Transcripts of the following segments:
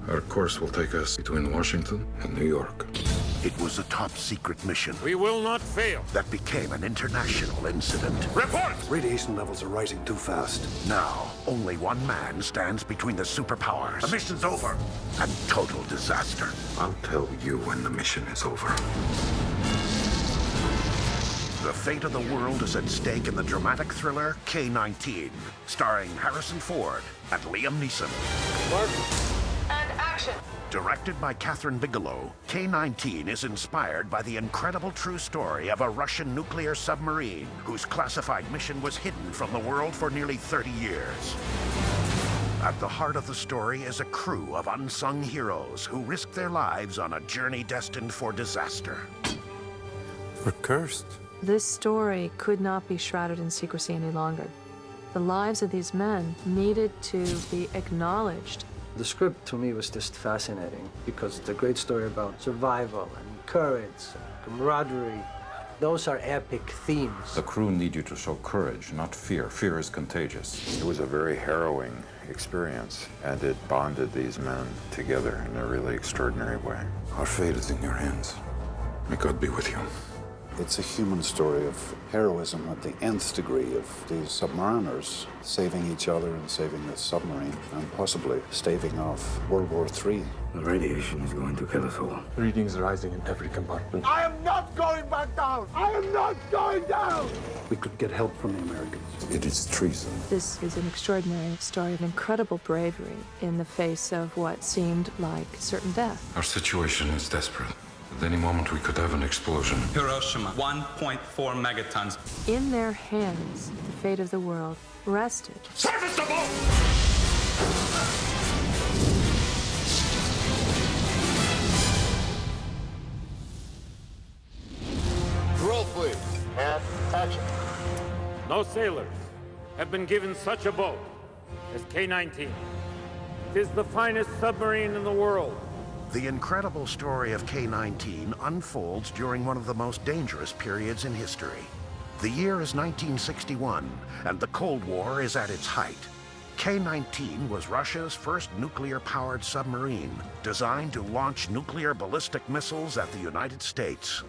Our course will take us between Washington and New York. It was a top-secret mission. We will not fail. That became an international incident. Report! Radiation levels are rising too fast. Now, only one man stands between the superpowers. The mission's over. And total disaster. I'll tell you when the mission is over. The fate of the world is at stake in the dramatic thriller K-19, starring Harrison Ford and Liam Neeson. Mark. And action. Directed by Kathryn Bigelow, K-19 is inspired by the incredible true story of a Russian nuclear submarine whose classified mission was hidden from the world for nearly 30 years. At the heart of the story is a crew of unsung heroes who risk their lives on a journey destined for disaster. We're cursed. This story could not be shrouded in secrecy any longer. The lives of these men needed to be acknowledged. The script to me was just fascinating because it's a great story about survival and courage, and camaraderie. Those are epic themes. The crew need you to show courage, not fear. Fear is contagious. It was a very harrowing experience, and it bonded these men together in a really extraordinary way. Our fate is in your hands. May God be with you. It's a human story of heroism at the nth degree of these submariners saving each other and saving the submarine and possibly staving off World War III. The radiation is going to kill us all. Readings rising in every compartment. I am not going back down! I am not going down! We could get help from the Americans. It is treason. This is an extraordinary story of incredible bravery in the face of what seemed like certain death. Our situation is desperate. At any moment, we could have an explosion. Hiroshima, 1.4 megatons. In their hands, the fate of the world rested. Surface the boat! Roll, please. And action. No sailors have been given such a boat as K-19. It is the finest submarine in the world. The incredible story of K-19 unfolds during one of the most dangerous periods in history. The year is 1961, and the Cold War is at its height. K-19 was Russia's first nuclear-powered submarine, designed to launch nuclear ballistic missiles at the United States.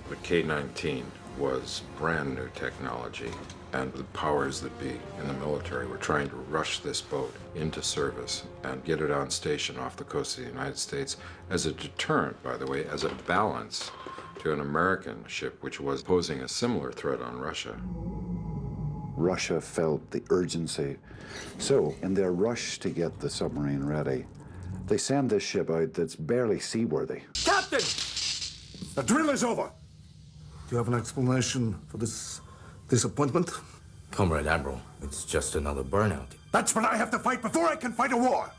The K-19 was brand new technology, and the powers that be in the military were trying to rush this boat into service and get it on station off the coast of the United States as a deterrent, by the way, as a balance to an American ship which was posing a similar threat on Russia. Russia felt the urgency. So, in their rush to get the submarine ready, they send this ship out that's barely seaworthy. Captain! The drill is over! Do you have an explanation for this disappointment? Comrade Admiral, it's just another burnout. That's what I have to fight before I can fight a war!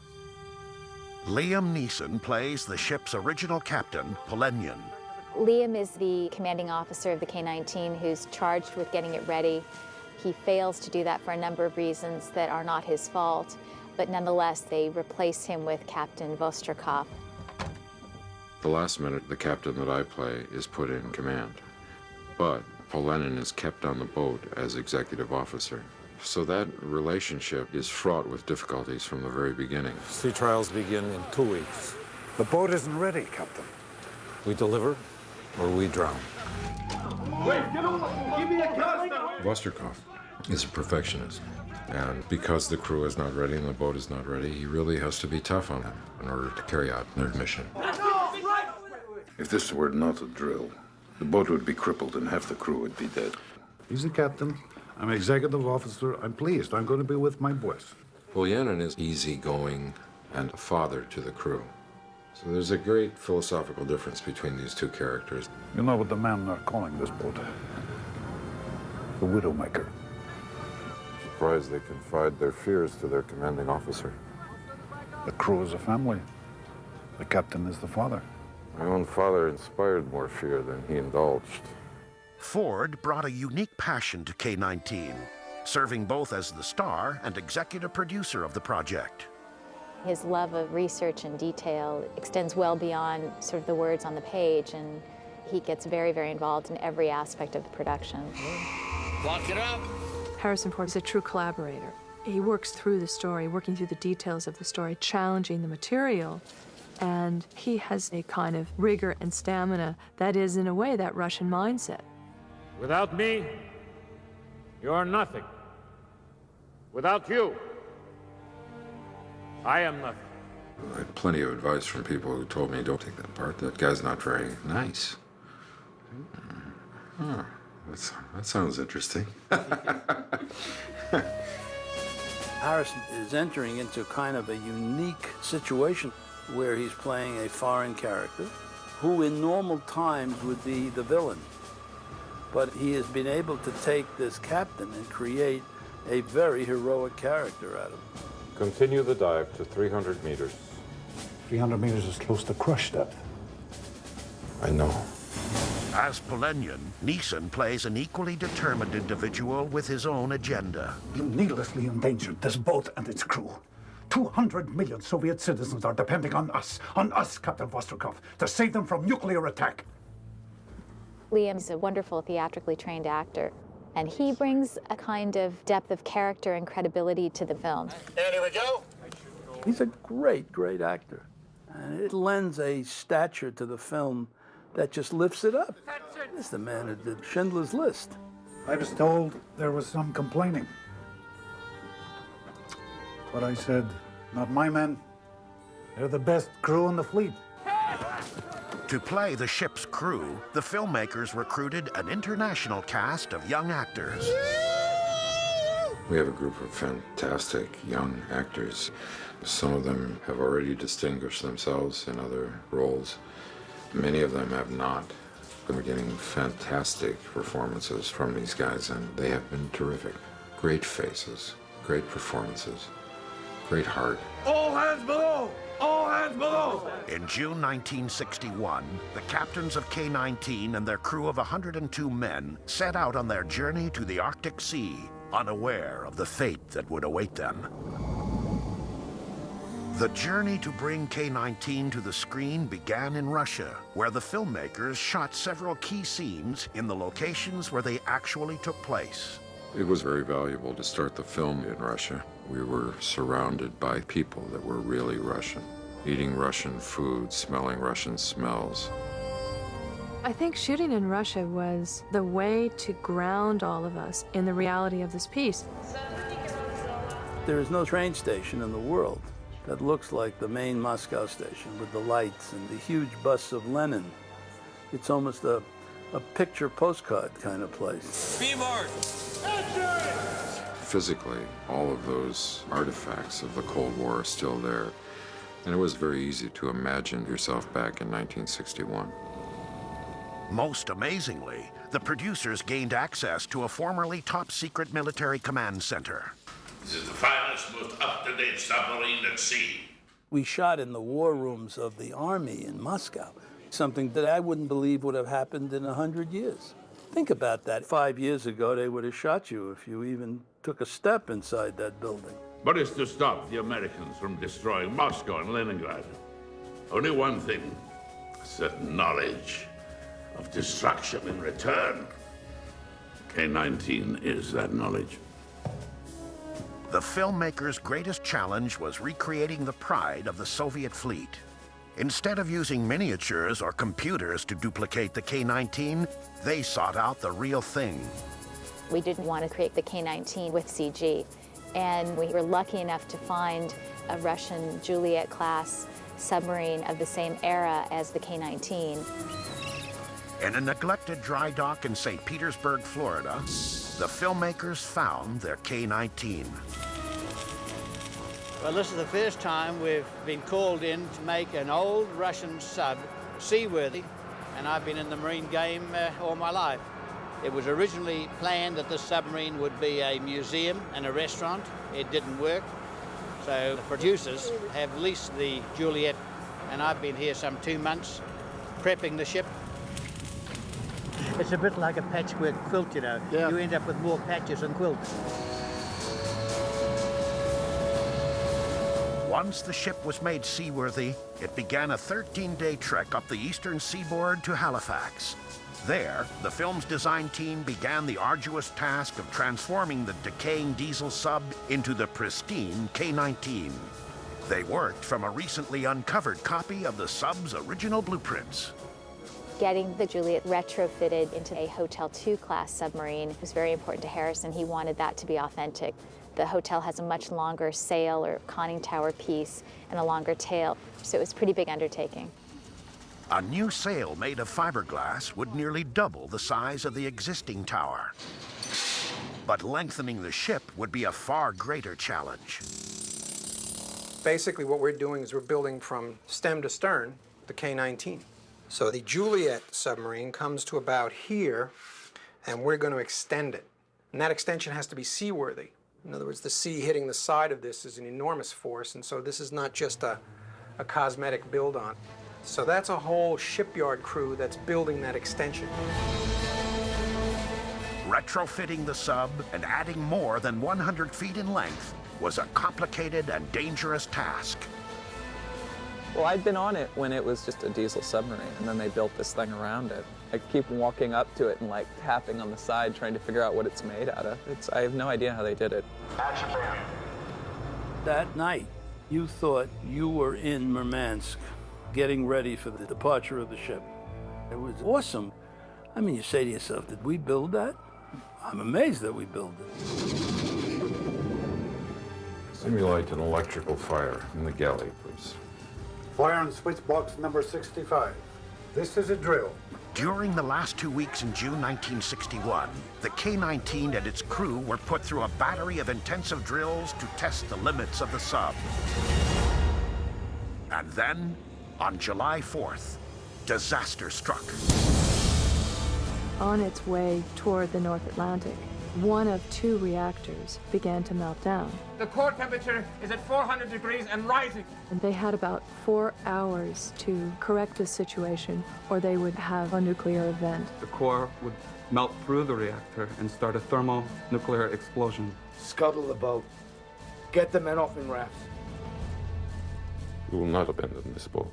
Liam Neeson plays the ship's original captain, Polenyan. Liam is the commanding officer of the K-19 who's charged with getting it ready. He fails to do that for a number of reasons that are not his fault, but nonetheless, they replace him with Captain Vostrikov. The last minute, the captain that I play is put in command, but Polenyan is kept on the boat as executive officer. So that relationship is fraught with difficulties from the very beginning. Sea trials begin in 2 weeks. The boat isn't ready, Captain. We deliver or we drown. Wait, get on! Give me a cast! Vostrikov is a perfectionist, and because the crew is not ready and the boat is not ready, he really has to be tough on them in order to carry out their mission. If this were not a drill, the boat would be crippled and half the crew would be dead. He's the captain. I'm executive officer. I'm pleased. I'm going to be with my boys. Polenyan is easygoing and a father to the crew. So there's a great philosophical difference between these two characters. You know what the men are calling this boat? The Widowmaker. Surprised they confide their fears to their commanding officer. The crew is a family. The captain is the father. My own father inspired more fear than he indulged. Ford brought a unique passion to K-19, serving both as the star and executive producer of the project. His love of research and detail extends well beyond sort of the words on the page, and he gets very, very involved in every aspect of the production. Lock it up. Harrison Ford is a true collaborator. He works through the story, working through the details of the story, challenging the material. And he has a kind of rigor and stamina that is, in a way, that Russian mindset. Without me, you're nothing. Without you, I am nothing. I had plenty of advice from people who told me, don't take that part. That guy's not very nice. Oh, that sounds interesting. Harrison is entering into kind of a unique situation where he's playing a foreign character who in normal times would be the villain. But he has been able to take this captain and create a very heroic character out of him. Continue the dive to 300 meters. 300 meters is close to crush depth. I know. As Polenian, Neeson plays an equally determined individual with his own agenda. You needlessly endangered this boat and its crew. 200 million Soviet citizens are depending on us, Captain Vostrikov, to save them from nuclear attack. Liam's a wonderful theatrically trained actor, and he brings a kind of depth of character and credibility to the film. And here we go. He's a great, great actor. And it lends a stature to the film that just lifts it up. This is the man who did Schindler's List. I was told there was some complaining. But I said, not my men. They're the best crew in the fleet. To play the ship's crew, the filmmakers recruited an international cast of young actors. We have a group of fantastic young actors. Some of them have already distinguished themselves in other roles. Many of them have not. We're getting fantastic performances from these guys, and they have been terrific. Great faces, great performances, great heart. All hands below! All hands below! In June 1961, the captains of K-19 and their crew of 102 men set out on their journey to the Arctic Sea, unaware of the fate that would await them. The journey to bring K-19 to the screen began in Russia, where the filmmakers shot several key scenes in the locations where they actually took place. It was very valuable to start the film in Russia. We were surrounded by people that were really Russian, eating Russian food, smelling Russian smells. I think shooting in Russia was the way to ground all of us in the reality of this piece. There is no train station in the world that looks like the main Moscow station with the lights and the huge busts of Lenin. It's almost a picture postcard kind of place. B-Mark! Physically, all of those artifacts of the Cold War are still there. And it was very easy to imagine yourself back in 1961. Most amazingly, the producers gained access to a formerly top-secret military command center. This is the finest, most up-to-date submarine at sea. We shot in the war rooms of the army in Moscow, something that I wouldn't believe would have happened in 100 years. Think about that. 5 years ago, they would have shot you if you even took a step inside that building. But it's to stop the Americans from destroying Moscow and Leningrad. Only one thing, a certain knowledge of destruction in return. K-19 is that knowledge. The filmmakers' greatest challenge was recreating the pride of the Soviet fleet. Instead of using miniatures or computers to duplicate the K-19, they sought out the real thing. We didn't want to create the K-19 with CG, and we were lucky enough to find a Russian Juliet-class submarine of the same era as the K-19. In a neglected dry dock in Saint Petersburg, Florida, the filmmakers found their K-19. Well, this is the first time we've been called in to make an old Russian sub seaworthy, and I've been in the marine game all my life. It was originally planned that the submarine would be a museum and a restaurant. It didn't work, so the producers have leased the Juliet, and I've been here some 2 months prepping the ship. It's a bit like a patchwork quilt, you know. Yeah. You end up with more patches than quilts. Once the ship was made seaworthy, it began a 13-day trek up the eastern seaboard to Halifax. There, the film's design team began the arduous task of transforming the decaying diesel sub into the pristine K-19. They worked from a recently uncovered copy of the sub's original blueprints. Getting the Juliet retrofitted into a Hotel II class submarine was very important to Harrison. He wanted that to be authentic. The hotel has a much longer sail or conning tower piece and a longer tail, so it was a pretty big undertaking. A new sail made of fiberglass would nearly double the size of the existing tower. But lengthening the ship would be a far greater challenge. Basically, what we're doing is we're building from stem to stern the K-19. So the Juliet submarine comes to about here, and we're going to extend it. And that extension has to be seaworthy. In other words, the sea hitting the side of this is an enormous force, and so this is not just a cosmetic build-on. So that's a whole shipyard crew that's building that extension. Retrofitting the sub and adding more than 100 feet in length was a complicated and dangerous task. Well, I'd been on it when it was just a diesel submarine, and then they built this thing around it. I keep walking up to it and like tapping on the side, trying to figure out what it's made out of. I have no idea how they did it. Action man. That night, you thought you were in Murmansk, getting ready for the departure of the ship. It was awesome. I mean, you say to yourself, did we build that? I'm amazed that we built it. Simulate an electrical fire in the galley, please. Fire on switch box number 65. This is a drill. During the last 2 weeks in June 1961, the K-19 and its crew were put through a battery of intensive drills to test the limits of the sub. And then, on July 4th, disaster struck. On its way toward the North Atlantic, one of two reactors began to melt down. The core temperature is at 400 degrees and rising. And they had about 4 hours to correct this situation, or they would have a nuclear event. The core would melt through the reactor and start a thermonuclear explosion. Scuttle the boat. Get the men off in rafts. We will not abandon this boat.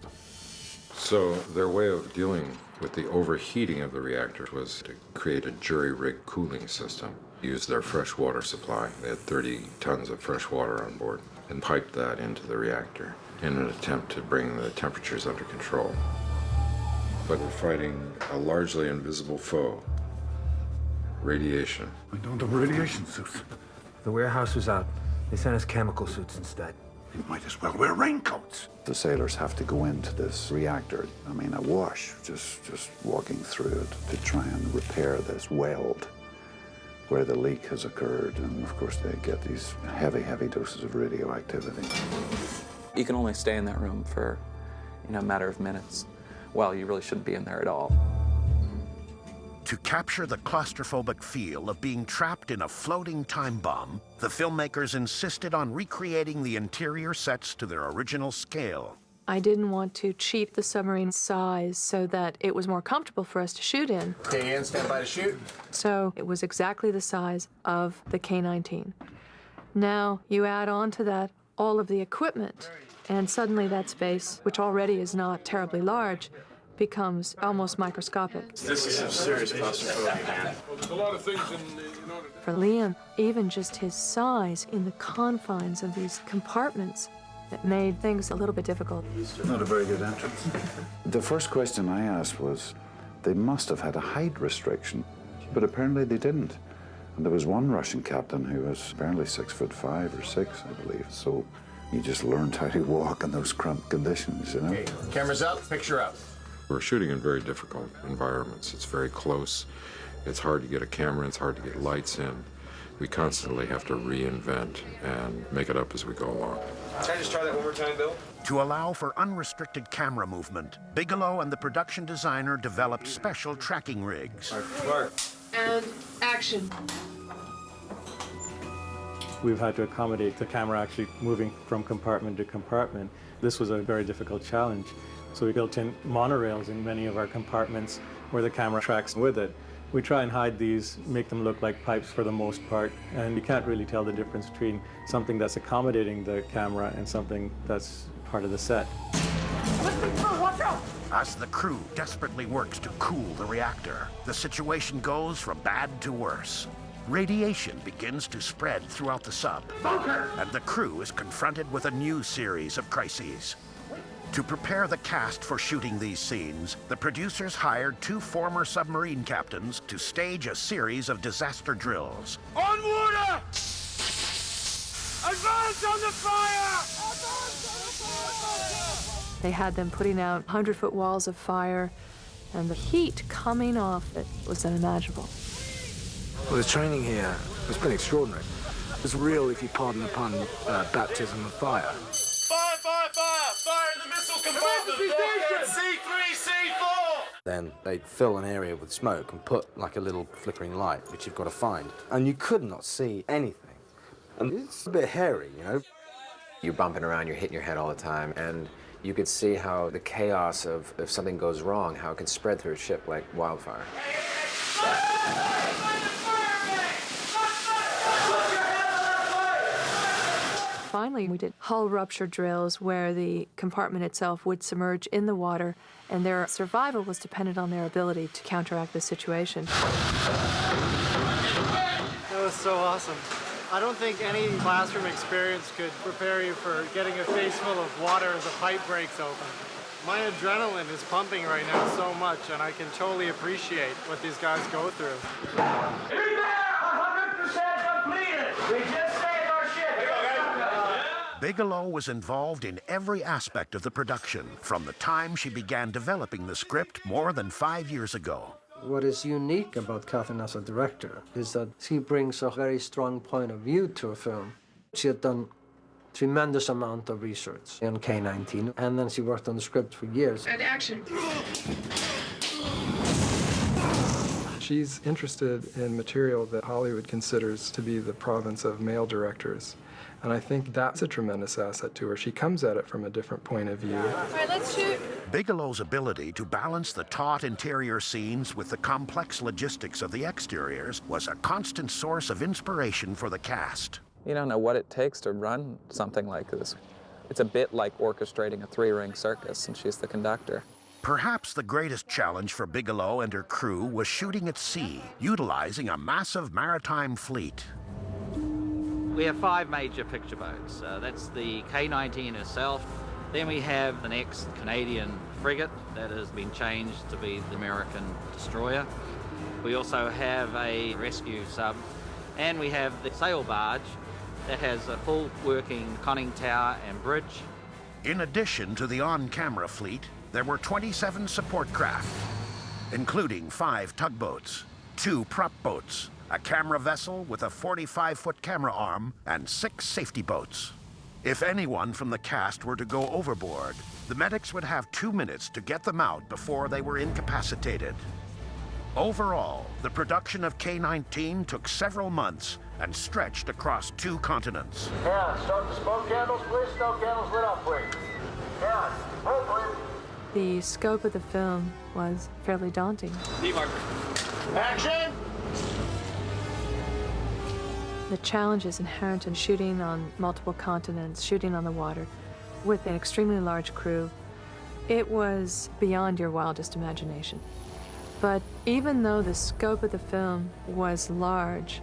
So their way of dealing with the overheating of the reactor was to create a jury-rigged cooling system. Use their fresh water supply. They had 30 tons of fresh water on board and piped that into the reactor in an attempt to bring the temperatures under control. But we're fighting a largely invisible foe, radiation. We don't have radiation suits. The warehouse was out. They sent us chemical suits instead. You might as well wear raincoats. The sailors have to go into this reactor, I mean, awash, just walking through it to try and repair this weld where the leak has occurred. And of course, they get these heavy, heavy doses of radioactivity. You can only stay in that room for, a matter of minutes. Well, you really shouldn't be in there at all. To capture the claustrophobic feel of being trapped in a floating time bomb, the filmmakers insisted on recreating the interior sets to their original scale. I didn't want to cheat the submarine size so that it was more comfortable for us to shoot in. Okay, Ian, stand by to shoot. So it was exactly the size of the K-19. Now you add on to that all of the equipment, and suddenly that space, which already is not terribly large, becomes almost microscopic. This is some serious claustrophobia, man. There's a lot of things in order. For Liam, even just his size in the confines of these compartments, it made things a little bit difficult. Not a very good entrance. The first question I asked was, they must have had a height restriction, but apparently they didn't. And there was one Russian captain who was apparently 6'5" or 6", I believe. So he just learned how to walk in those cramped conditions, Okay, cameras up, picture up. We're shooting in very difficult environments. It's very close. It's hard to get a camera. It's hard to get lights in. We constantly have to reinvent and make it up as we go along. Can I just try that one more time, Bill? To allow for unrestricted camera movement, Bigelow and the production designer developed special tracking rigs. Mark. And action. We've had to accommodate the camera actually moving from compartment to compartment. This was a very difficult challenge. So we built in monorails in many of our compartments where the camera tracks with it. We try and hide these, make them look like pipes for the most part, and you can't really tell the difference between something that's accommodating the camera and something that's part of the set. Watch out! As the crew desperately works to cool the reactor, the situation goes from bad to worse. Radiation begins to spread throughout the sub, and the crew is confronted with a new series of crises. To prepare the cast for shooting these scenes, the producers hired 2 former submarine captains to stage a series of disaster drills. On water! Advance on the fire! They had them putting out 100-foot walls of fire, and the heat coming off it was unimaginable. Well, the training here has been extraordinary. It's real, if you pardon the pun, baptism of fire. Fire, fire, fire! Fire in the missile compartment! C3, C4! Then they'd fill an area with smoke and put like a little flickering light, which you've got to find. And you could not see anything. And it's a bit hairy, you know? You're bumping around, you're hitting your head all the time, and you could see how the chaos of if something goes wrong, how it can spread through a ship like wildfire. Finally, we did hull rupture drills where the compartment itself would submerge in the water, and their survival was dependent on their ability to counteract the situation. That was so awesome. I don't think any classroom experience could prepare you for getting a face full of water as a pipe breaks open. My adrenaline is pumping right now so much, and I can totally appreciate what these guys go through. Be there! 100% completed! We just saved our ship! Bigelow was involved in every aspect of the production from the time she began developing the script more than 5 years ago. What is unique about Kathryn as a director is that she brings a very strong point of view to a film. She had done tremendous amount of research on K-19, and then she worked on the script for years. And action. She's interested in material that Hollywood considers to be the province of male directors. And I think that's a tremendous asset to her. She comes at it from a different point of view. All right, let's shoot. Bigelow's ability to balance the taut interior scenes with the complex logistics of the exteriors was a constant source of inspiration for the cast. You don't know what it takes to run something like this. It's a bit like orchestrating a 3-ring circus, and she's the conductor. Perhaps the greatest challenge for Bigelow and her crew was shooting at sea, utilizing a massive maritime fleet. We have 5 major picture boats. That's the K-19 itself. Then we have the next Canadian frigate that has been changed to be the American destroyer. We also have a rescue sub, and we have the sail barge that has a full working conning tower and bridge. In addition to the on-camera fleet, there were 27 support craft, including 5 tugboats, 2 prop boats, a camera vessel with a 45-foot camera arm, and 6 safety boats. If anyone from the cast were to go overboard, the medics would have 2 minutes to get them out before they were incapacitated. Overall, the production of K-19 took several months and stretched across 2 continents. Yeah, start the smoke candles, please. Smoke candles lit up, please. Yeah, hold, please. The scope of the film was fairly daunting. Action! The challenges inherent in shooting on multiple continents, shooting on the water, with an extremely large crew, it was beyond your wildest imagination. But even though the scope of the film was large,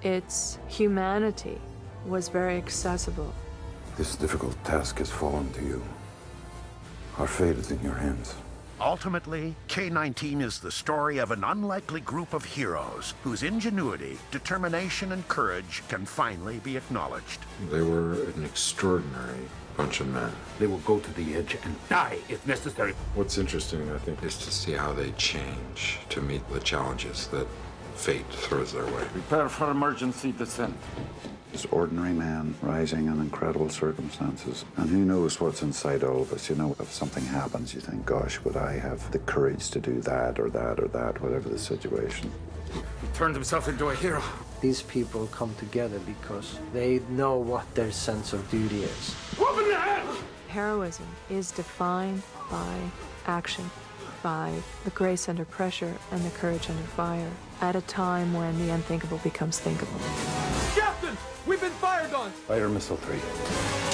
its humanity was very accessible. This difficult task has fallen to you. Our fate is in your hands. Ultimately, K-19 is the story of an unlikely group of heroes whose ingenuity, determination, and courage can finally be acknowledged. They were an extraordinary bunch of men. They will go to the edge and die if necessary. What's interesting, I think, is to see how they change to meet the challenges that fate throws their way. Prepare for emergency descent. This ordinary man rising in incredible circumstances. And who knows what's inside all of us. You know, if something happens, you think, gosh, would I have the courage to do that or that or that, whatever the situation. He turned himself into a hero. These people come together because they know what their sense of duty is. Open the hatch! Heroism is defined by action. by the grace under pressure and the courage under fire at a time when the unthinkable becomes thinkable. Captain, we've been fired on! Fighter Missile 3.